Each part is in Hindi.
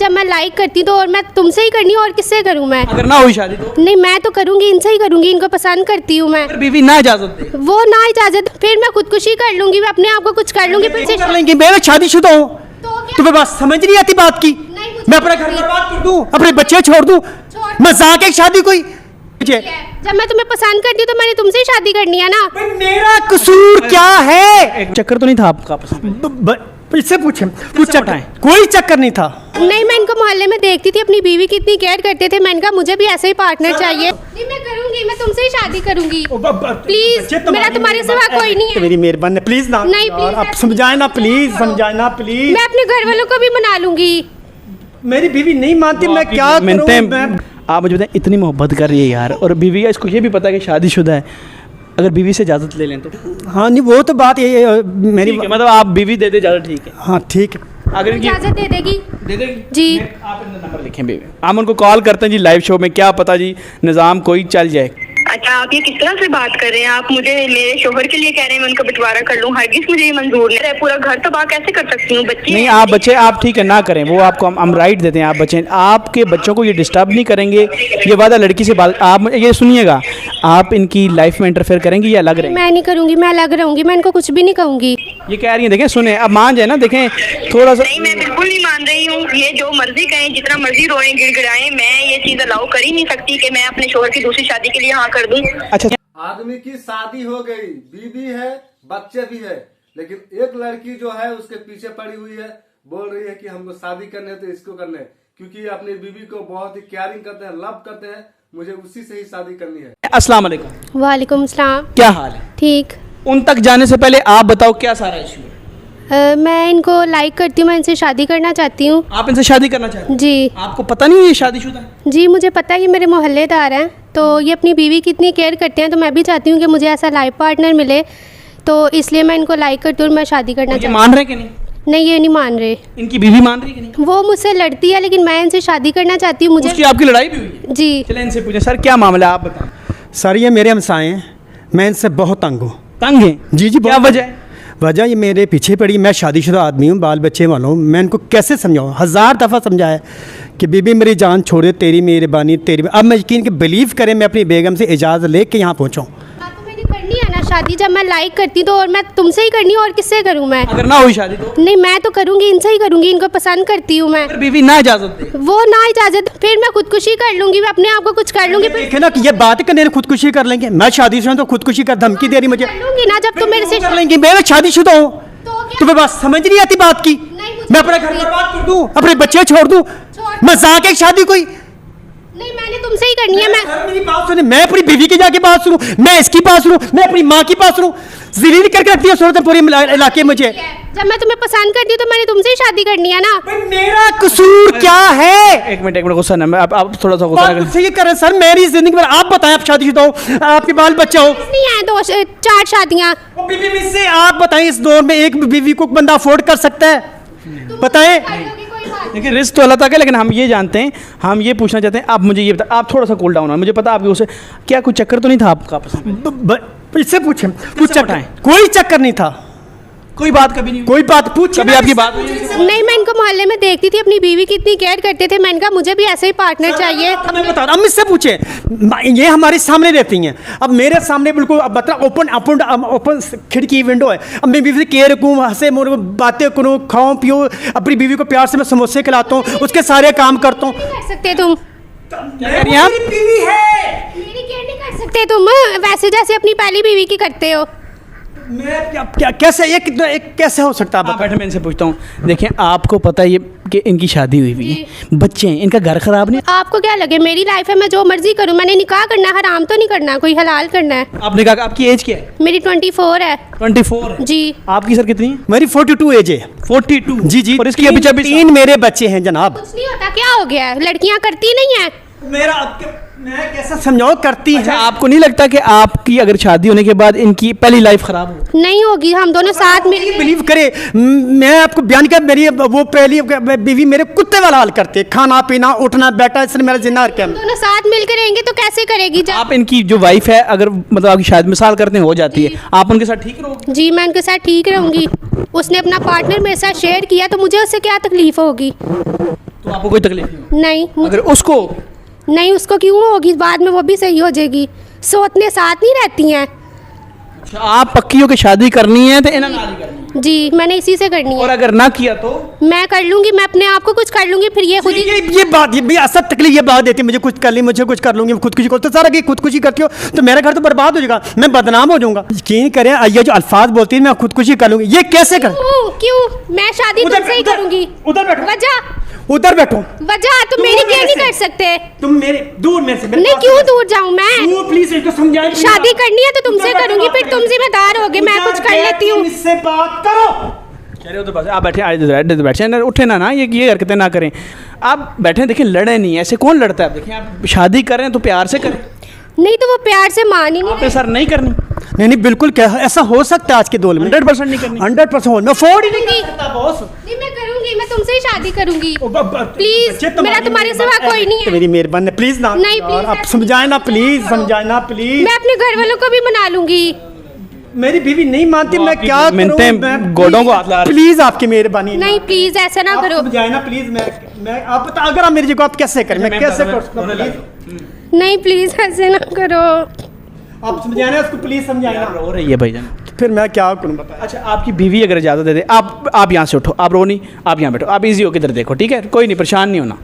जब मैं लाइक करती तो और मैं तुमसे ही करनी और किससे करूँ मैं? अगर ना हुई शादी तो नहीं, मैं तो करूँगी, इनसे ही करूँगी, इनको पसंद करती हूँ मैं। अगर बीवी ना इजाजत दे वो ना इजाजत, फिर मैं खुदकुशी कर लूँगी, मैं अपने आप को कुछ कर लूँगी, फिर से कर लेंगे। मैं शादीशुदा हूँ, तो क्या? तुम्हें बात समझ नहीं आती बात की? नहीं, मुझे मैं अपना घर बर्बाद कर दूं, अपने बच्चे छोड़ दूं, मजाक है शादी कोई? मुझे जब मैं तुम्हें पसंद करती हूँ तो मैंने तुमसे ही शादी करनी है ना। मेरा कसूर क्या है? एक चक्कर तो नहीं था आपका आपस में? इससे पूछे कुछ बताएं। चक्कर, कोई चक्कर नहीं था। नहीं, मैं इनको मोहल्ले में देखती थी, अपनी बीवी की इतनी केयर करते थे, मैंने कहा मुझे भी ऐसे ही पार्टनर चाहिए। नहीं, मैं करूंगी, मैं तुमसे ही शादी करूंगी। प्लीज, मेरा तुम्हारे सिवा कोई नहीं है। मेरी मेहरबानी, प्लीज ना। नहीं, प्लीज, आप समझाए ना प्लीज, समझाए ना प्लीज। मैं अपने घर वालों को भी मना लूंगी। मेरी बीवी नहीं मानती, मैं क्या करूं? आप मुझे बताएं, इतनी मोहब्बत कर रही है यार, और बीवी का इसको ये भी पता है कि शादीशुदा है, अगर बीवी से इजाज़त ले लें तो? हाँ नहीं, वो तो बात ये मेरी ठीक है, मतलब आप बीवी दे दे ज़्यादा ठीक है। हाँ ठीक है। अगर इनकी इजाजत दे देगी दे देगी जी। आप इनका नंबर लिखें बीवी, हम उनको कॉल करते हैं जी लाइव शो में, क्या पता जी निज़ाम कोई चल जाए। अच्छा, आप ये किस तरह से बात कर रहे हैं? आप मुझे मेरे शोहर के लिए कह रहे हैं मैं उनका बंटवारा कर लूँ? हरगिज़ मुझे ये मंजूर नहीं है। पूरा घर तबाह कैसे कर सकती हूँ? बच्चे नहीं, आप बच्चे आप ठीक है ना करें, वो आपको हम राइट देते हैं, आप बच्चे आपके बच्चों को ये डिस्टर्ब नहीं करेंगे, ये वादा लड़की से बात। आप ये सुनिएगा, आप इनकी लाइफ में इंटरफेयर करेंगी या अलग रहेंगे? मैं नहीं करूंगी, मैं अलग रहूंगी, मैं इनको कुछ भी नहीं कहूंगी। ये कह रही हैं, देखें सुने, अब मान जाए ना, देखें थोड़ा सा। नहीं, मैं बिल्कुल नहीं मान रही हूँ। ये जो मर्जी कहें, जितना मर्जी रोएं गिड़गिड़ाएं, मैं ये चीज़ अलाउ कर ही नहीं सकती कि मैं अपने शोहर की दूसरी शादी के लिए हाँ कर दूँ। अच्छा, आदमी की शादी हो गई, बीवी है, बच्चे भी है, लेकिन एक लड़की जो है उसके पीछे पड़ी हुई है, बोल रही है कि हमको शादी करने है तो इसको करने है, क्योंकि ये अपनी बीवी को बहुत ही केयरिंग करते हैं, लव करते हैं, मुझे उसी से ही शादी करनी है। अस्सलाम वालेकुम। वालेकुम सलाम। क्या हाल है? ठीक। उन तक जाने से पहले आप बताओ क्या सारा इशू है? मैं इनको लाइक करती हूँ, मैं इनसे शादी करना चाहती हूँ। आप इनसे शादी करना चाहते हैं? जी आपको पता नहीं है ये शादीशुदा है? जी, मुझे पता है, ये मेरे मोहल्लेदार हैं, तो ये अपनी बीवी की इतनी केयर करते हैं, तो मैं भी चाहती हूँ कि मुझे ऐसा लाइफ पार्टनर मिले, तो इसलिए मैं इनको लाइक करती हूँ और मैं शादी करना ये चाहती मान रहे कि नहीं? हूँ। नहीं, ये नहीं मान रहे। इनकी बीवी मान रही कि नहीं? वो मुझसे लड़ती है, लेकिन मैं इनसे शादी करना चाहती हूँ। मुझे उसकी आपकी लड़ाई भी हुई है? जी। चले इनसे पूछें, सर क्या मामला है, आप बताएं। सर ये मेरे हमसाए हैं, मैं इनसे बहुत तंग हूँ। तंग है? जी जी, क्या बहुत वजह है? वजह ये मेरे पीछे पड़ी। मैं शादीशुदा आदमी हूँ, बाल बच्चे वाला हूँ। मैं इनको कैसे समझाऊँ? 1000 दफ़ा समझाया कि बीबी मेरी जान छोड़े, तेरी मेहरबानी तेरी। अब मैं यकीन कि बिलीव करें, मैं अपनी बेगम से इजाज़त ले के यहाँ पहुँचाऊँ। हाँ, तो मैंने करनी है ना शादी, जब मैं लाइक करती तो और मैं तुमसे ही करनी और किससे करूँ मैं? अगर ना हुई शादी तो? नहीं, मैं तो करूँगी, इनसे ही करूँगी, इनको पसंद करती हूँ मैं। अगर बीवी ना इजाजत दे? वो ना इजाजत, फिर मैं खुदकुशी कर लूँगी, मैं अपने आप को कुछ कर लूँगी, फिर देखे ना कि ये बात करने ने खुदकुशी कर लेंगे। मैं शादीशुदा हूँ तो खुदकुशी कर धमकी दे रही मुझे। कर लूँगी ना जब तुम मेरे से कर लेंगी। मैं शादीशुदा हूँ, तो क्या? तुम्हें बात समझ नहीं आती बात की? नहीं, मुझे मैं अपना घर बर्बाद कर दूं, अपने बच्चे छोड़ दूं, मजाक है शादी कोई? नहीं, मैंने तुमसे ही करनी है। मैं सर मेरी बात सुने, मैं अपनी बीवी की जाके बात सुनूं, मैं इसकी बात सुनूं, मैं अपनी माँ की बात सुनूं? ज़लील करके रखती है सूरत पूरे इलाके में मुझे। जब मैं तुम्हें पसंद करती हूँ तो मैंने तुमसे ही शादी करनी है ना। मेरा कसूर क्या है? एक मिनट गुस्सा ना, मैं आप थोड़ा सा गुस्सा बात मुझसे ये करें सर, मेरी जिंदगी में आप बताएं, आप शादीशुदा हो, आपके बाल बच्चे हो, नहीं है 2-4 शादियाँ। बीवी में से आप बताएं, इस दौर में एक बीवी को बंदा अफोर्ड कर सकता है? बताएं। देखिए रिस्क तो अल्लाह तक है, लेकिन हम ये जानते हैं, हम ये पूछना चाहते हैं, आप मुझे ये बताएं, आप थोड़ा सा कूल डाउन हो, मुझे पता आपकी उसे क्या कोई चक्कर तो नहीं था आपका आपस में? इससे पूछें, कुछ बताएं। चक्कर, कोई चक्कर नहीं था, कोई बात कभी नहीं हुई? कोई बात पूछ कभी आपकी बात हुई? नहीं, मैं इनको मोहल्ले में देखती थी, अपनी बीवी की इतनी केयर करते थे, मैंने कहा मुझे भी ऐसे ही पार्टनर चाहिए। मैं बता रहा हूँ, मुझसे पूछे, ये हमारे सामने रहती हैं, अब मेरे सामने बिल्कुल अब मतलब ओपन ओपन ओपन खिड़की विंडो है। अब मैं बीवी से केयर करूँ, हंसे मोर बातें करूँ, खाऊं पीऊँ, अपनी बीवी को प्यार से मैं समोसे खिलाता हूँ, उसके सारे काम करता हूँ। कर सकते तुम मेरी बीवी है, मेरी केयर नहीं कर सकते तुम, वैसे जैसे अपनी पहली बीवी की करते हो। मैं क्या कैसे एक कैसे हो सकता है? आप बैठे, मैं इनसे पूछता हूँ, देखें आपको पता है ये कि इनकी शादी हुई हुई है, बच्चे हैं, इनका घर खराब नहीं? आपको क्या लगे, मेरी लाइफ है, मैं जो मर्जी करूँ, मैंने निकाह करना है, हराम तो नहीं करना, कोई हलाल करना है। आपने कहा आपकी एज क्या है? मेरी 24 है। 24 है? जी। आपकी सर कितनी है? मेरी 42 एज है। 42? जी जी। और इसकी अभी 26? 3 मेरे बच्चे हैं जनाब। कुछ नहीं होता, क्या हो गया है, लड़कियां करती नहीं है। मैं कैसा समझाऊं, करती अच्छा, है। आपको नहीं लगता कि आपकी अगर शादी होने के बाद इनकी पहली लाइफ खराब हो? नहीं होगी, हम दोनों साथ मिल बिलीव करे, मैं आपको बयान कर, मेरी वो पहली बीवी मेरे कुत्ते वाला हाल करते, खाना पीना उठना बैठा, इसने मेरा जिन्ना रखा। दोनों साथ मिल कर रहेंगे तो कैसे करेगी जब? आप इनकी जो वाइफ है, अगर मतलब आपकी शायद मिसाल करते हैं हो जाती है, आप उनके साथ ठीक रहोगे? जी, मैं उनके साथ ठीक रहूंगी। उसने अपना पार्टनर मेरे साथ शेयर किया तो मुझे उससे क्या तकलीफ होगी? तो आपको कोई तकलीफ नहीं नहीं अगर उसको नहीं, उसको क्यों होगी, बाद में वो भी सही हो जाएगी। सोचने साथ नहीं रहती हैं। अच्छा, आप पक्की हो कि शादी करनी है तो इन्हें नारी करनी है, जी मैंने इसी से करनी और है। अगर ना किया तो मैं कर लूंगी, मैं अपने आप को कुछ कर लूंगी, फिर ये खुद ही ये बात ये भैया सब तकलीफ ये बात देती है, मुझे कुछ कर ली, मुझे कुछ कर लूंगी, खुदकुशी कर तो सारा की खुदकुशी करती हो तो मेरा घर तो बर्बाद हो जाएगा, मैं बदनाम हो जाऊंगा। यकीन करें ये जो अल्फाज बोलती है मैं खुदकुशी कर लूंगी, ये कैसे कर? क्यों मैं शादी तुमसे ही करूंगी। उधर बैठो, वजह उधर बैठो। वजह तुम मेरी मेरे क्या नहीं से- कर सकते। तुम मेरे दूर मेरे से नहीं क्यों दूर जाऊं मैं? प्लीज इसको समझाएं। शादी करनी है तो तुमसे करूंगी, फिर तुम जिम्मेदार होगे, मैं कुछ कर लेती हूँ। इससे बात करो। चलिए उधर बस आप बैठे बैठे ना, उठे ना ये हरकतें ना करें। आप बैठे देखिए, लड़े नहीं, ऐसे कौन लड़ता है? देखिए आप शादी कर रहे हैं तो प्यार से करें, नहीं तो वो प्यार से मान ही नहीं आपने सर नहीं करनी, नहीं नहीं बिल्कुल, क्या ऐसा हो सकता है आज के दौर में? 100% नहीं करनी। 100% हो, मैं अफोर्ड ही नहीं करूंगी। कर सकता बॉस। नहीं मैं करूंगी, मैं तुमसे ही शादी करूंगी। प्लीज प्लीज मेरा तुम्हारे सिवा कोई नहीं है। मेरी मेहरबानी प्लीज ना नहीं, यार, please, आप समझाए ना प्लीज, समझाए ना प्लीज। मैं अपने घर वालों को भी मना लूंगी। मेरी बीवी नहीं मानती, वो मैं आपकी क्या करूं? मिन्नतें मैं गोडों को हाथ ला रही। प्लीज आपकी मेहरबानी नहीं प्लीज ऐसा ना आप करो। समझाए ना प्लीज। मैं आप बता, अगर आप मेरी जगह आप कैसे करें, मैं कैसे कर सकता हूं? प्लीज नहीं प्लीज ऐसे ना करो। आप समझाए ना उसको, प्लीज समझाए ना। रो रही है भाईजान। फिर मैं क्या करूं बताएं? अच्छा, आपकी बीवी अगर इजाज़त दे दे, आप यहाँ से उठो, आप रो नहीं, आप यहाँ बैठो, आप इजी होकर इधर देखो, ठीक है? कोई नहीं, परेशान नहीं होना।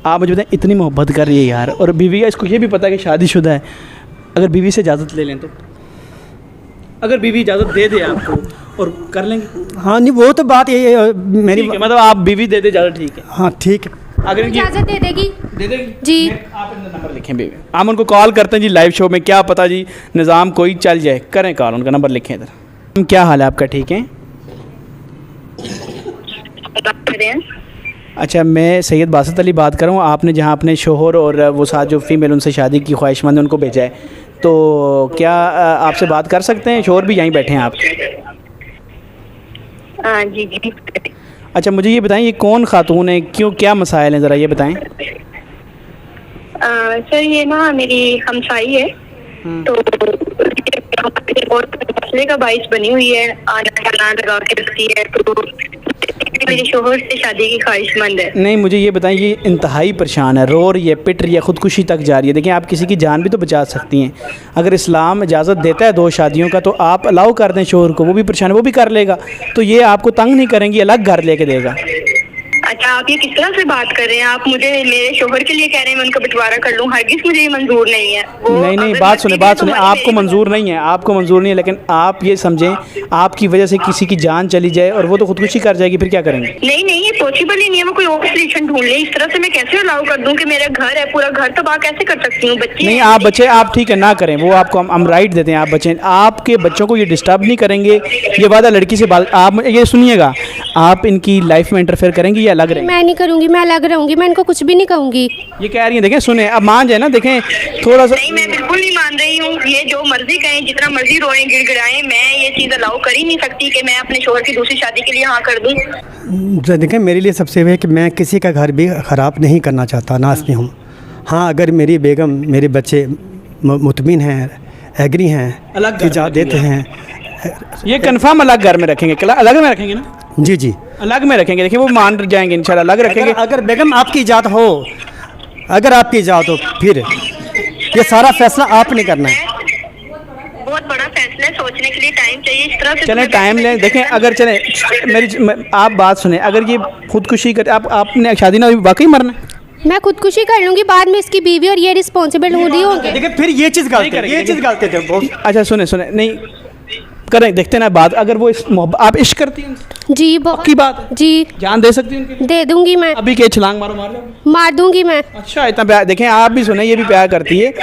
आप मुझे बताएं, इतनी मोहब्बत कर रही है यार, और बीवी, इसको ये भी पता है कि शादीशुदा है, अगर बीवी से इजाज़त ले लें तो, अगर बीवी इजाज़त दे दे आपको और कर लेंगे? हाँ नहीं वो तो बात ये मेरी ठीक है, मतलब आप बीवी दे दे इजाज़त, ठीक है? हाँ ठीक है। अगर इनकी इजाजत दे देगी दे देगी जी। आप इनका नंबर लिखें बेबी, हम उनको कॉल करते हैं जी लाइव शो में, क्या पता जी निज़ाम कोई चल जाए, करें कॉल, उनका नंबर लिखें इधर। क्या हाल है आपका, ठीक है? अच्छा, मैं सैयद बासत अली बात कर रहा हूँ। आपने जहाँ अपने शोहर और वो साथ जो फीमेल उनसे शादी की ख्वाहिशमंद है उनको भेजा है, तो क्या आपसे बात कर सकते हैं? शोहर भी यहीं बैठे हैं आपके? जी जी। अच्छा, मुझे ये बताएं, ये कौन खातून है, क्यों, क्या मसाइल हैं, ज़रा ये बताएं। सर ये ना मेरी हमसाई है, तो बहुत मसले का बाइस बनी हुई है, आना जाना लगा के रखती है, तो मेरे शोहर से शादी की ख्वाहिशमंद है। नहीं, मुझे ये बताएं, ये इंतहाई परेशान है, रो रही है, पिट रही है, ख़ुदकुशी तक जा रही है। देखिए, आप किसी की जान भी तो बचा सकती हैं। अगर इस्लाम इजाज़त देता है 2 शादियों का, तो आप अलाउ कर दें शोहर को, वो भी परेशान है, वो भी कर लेगा, तो ये आपको तंग नहीं करेंगी, अलग घर लेके देगा। अच्छा, आप ये किस तरह से बात कर रहे हैं? आप मुझे मेरे शोहर के लिए कह रहे हैं मैं उनका बंटवारा कर लूं? हरगिज़ मुझे ये मंजूर नहीं है। वो नहीं, अगर बात सुने, मर्जी बात दे सुने, तो हमारी आपको मेरी मंजूर नहीं है, आपको मंजूर नहीं है, लेकिन आप ये समझें, आपकी वजह से किसी की जान चली जाए और वो तो खुदकुशी कर जाएगी, फिर क्या करेंगे? नहीं नहीं, ये पॉसिबल ही नहीं है। वो कोई और सोल्यूशन ढूंढ ले। इस तरह से मैं कैसे अलाउ कर दूं कि मेरा घर है, पूरा घर तबाह कैसे कर सकती हूँ? बच्चे नहीं, हैं आप मेरे। बच्चे, आप ठीक है ना करें, वो आपको हम राइट देते हैं, आप बच्चे, आपके बच्चों को ये डिस्टर्ब नहीं करेंगे, ये वादा लड़की से बात, आप ये सुनिएगा, आप इनकी लाइफ में इंटरफेयर करेंगे या अलग रहेंगे? मैं नहीं करूंगी, मैं अलग रहूंगी, मैं इनको कुछ भी नहीं कहूंगी। ये कह रही हैं, देखें, सुने, अब मान जाए ना, देखें थोड़ा सा। नहीं, मैं बिल्कुल नहीं मान रही हूँ। ये जो मर्जी कहें, जितना मर्जी रोएं गिड़गिड़ाएं, मैं ये चीज अलाउ कर ही नहीं सकती कि मैं अपने शोहर की दूसरी शादी के लिए हाँ कर दूं। देखें, मेरे लिए सबसे है कि मैं किसी का घर भी ख़राब नहीं करना चाहता, नाज़मी हूँ। हाँ, अगर मेरी बेगम, मेरे बच्चे मुतमिन हैं, एग्री हैं, अलग घर इजाज़त देते हैं, ये कंफर्म अलग घर में रखेंगे, अलग में रखेंगे ना? जी जी, अलग में रखेंगे, देखिए वो मान जाएंगे इंशाल्लाह, अलग रखेंगे। अगर बेगम आपकी इजाज़त हो, अगर आपकी इजाज़त हो, फिर ये सारा फैसला आपने करना है। बहुत बड़ा फैसला है, सोचने के लिए टाइम चाहिए। इस तरह से चलें, टाइम लें, देखें, अगर चलें, आप बात सुने, अगर ये खुदकुशी कर, आपने शादी ना हुई, वाकई मरना है? मैं खुदकुशी कर लूंगी, बाद में इसकी बीवी और ये रिस्पॉन्सिबल हो रही होंगे। देखिए फिर ये चीज़ गलत है, ये चीज़ गलत है बहुत। अच्छा, सुने, नहीं करें, देखते ना बात, अगर वो इस आप इश्क करती हैं, जी बहुत पक्की बात है? जी जान दे सकती हैं उनके लिए? दे दूंगी मैं, अभी के छलांग मारो, मार लो। मार दूंगी मैं। अच्छा, इतना प्यार, देखें, आप भी सुने, ये भी प्यार करती है।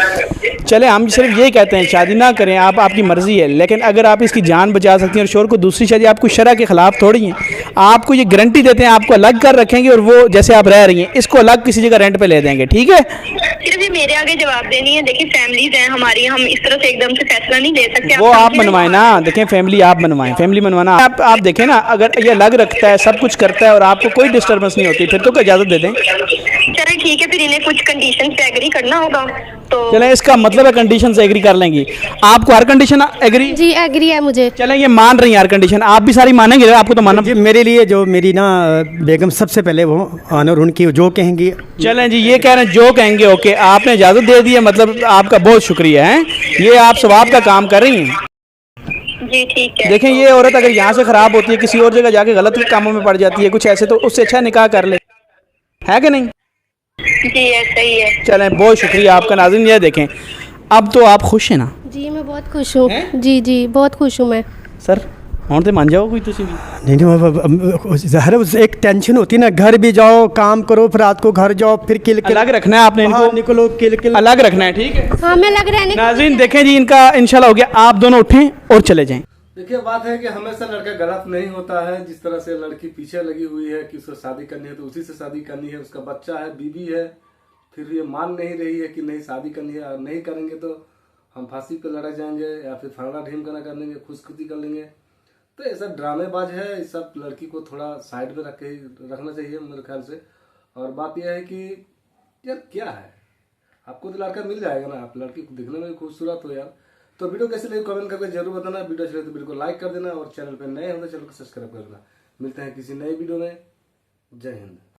चले, हम सिर्फ ये कहते हैं, शादी ना करें, आपकी मर्ज़ी है, लेकिन अगर आप इसकी जान बचा सकती हैं और शोहर को दूसरी शादी, आपको शरअ के ख़िलाफ़ थोड़ी है, आपको ये गारंटी देते हैं, आपको अलग कर रखेंगे, और वो जैसे आप रह रही हैं, इसको अलग किसी जगह रेंट पे ले देंगे, ठीक है? सिर्फ ये मेरे आगे जवाब देनी है। देखिए, फैमिलीज हैं हमारी, हम इस तरह से एकदम से फैसला नहीं ले सकते। वो आप समझिए बनवाएं ना, देखें, फैमिली आप बनवाएं, फैमिली बनवाना आप देखें ना, अगर ये अलग रखता है, सब कुछ करता है और आपको कोई डिस्टर्बेंस नहीं होती, फिर तो इजाज़त दे दें। चलो ठीक है, फिर इन्हें कुछ कंडीशन पे एग्री करना होगा। तो चलें, इसका मतलब है कंडीशन से एग्री कर लेंगी। आपको हर कंडीशन एग्री? जी एग्री है मुझे। चलें, ये मान रही हैं हर कंडीशन, आप भी सारी मानेंगे? आपको तो मानना। जी मेरे लिए जो मेरी ना बेगम सबसे पहले वो ऑनर उनकी जो कहेंगी। चलें जी, ये कह रहे हैं जो कहेंगे ओके, आपने इजाज़त दे दी है, मतलब आपका बहुत शुक्रिया है, ये आप सवाब का काम कर रही हैं। जी ठीक है। देखें, ये औरत अगर यहाँ से ख़राब होती है, किसी और जगह जाके गलत कामों में पड़ जाती है कुछ ऐसे, तो उससे अच्छा निकाह कर ले, है कि नहीं? जी ऐसा ही है। चलें, बहुत शुक्रिया आपका। नाज़रीन, ये देखें, अब तो आप खुश हैं ना? जी मैं बहुत खुश हूँ। जी जी बहुत खुश हूँ मैं। सर ਹੁਣ ਤੇ ਮੰਨ ਜਾਓ ਕੋਈ ਤੁਸੀਂ ਵੀ। नहीं ज़ाहिर है एक टेंशन होती है ना, घर भी जाओ काम करो फिर रात को घर जाओ फिर किल किल अलग रखना है आपने इनको, हाँ, निकलो किल किल अलग रखना है, ठीक है? हाँ मैं लग रहा है नाज़रीन देखें जी, इनका इंशाल्लाह हो गया, आप दोनों उठें और चले जाएं। देखिए, बात है कि हमेशा लड़का गलत नहीं होता है। जिस तरह से लड़की पीछे लगी हुई है कि उसको शादी करनी है तो उसी से शादी करनी है, उसका बच्चा है, बीवी है, फिर ये मान नहीं रही है कि नहीं शादी करनी है, और नहीं करेंगे तो हम फांसी पे लड़क जाएंगे या फिर फलाना ढीमकाना कर लेंगे, खुदकुशी कर लेंगे। तो ऐसा ड्रामेबाज है, इस सब लड़की को थोड़ा साइड में रखना चाहिए मेरे ख्याल से। और बात यह है कि यार क्या है, आपको तो लड़का मिल जाएगा ना, आप लड़की को दिखने में खूबसूरत हो यार। तो वीडियो कैसे लगी कमेंट करके जरूर बताना। वीडियो अच्छी लगे तो वीडियो को लाइक कर देना और चैनल पर नए हो तो चैनल को सब्सक्राइब कर देना। मिलते हैं किसी नए वीडियो में। जय हिंद।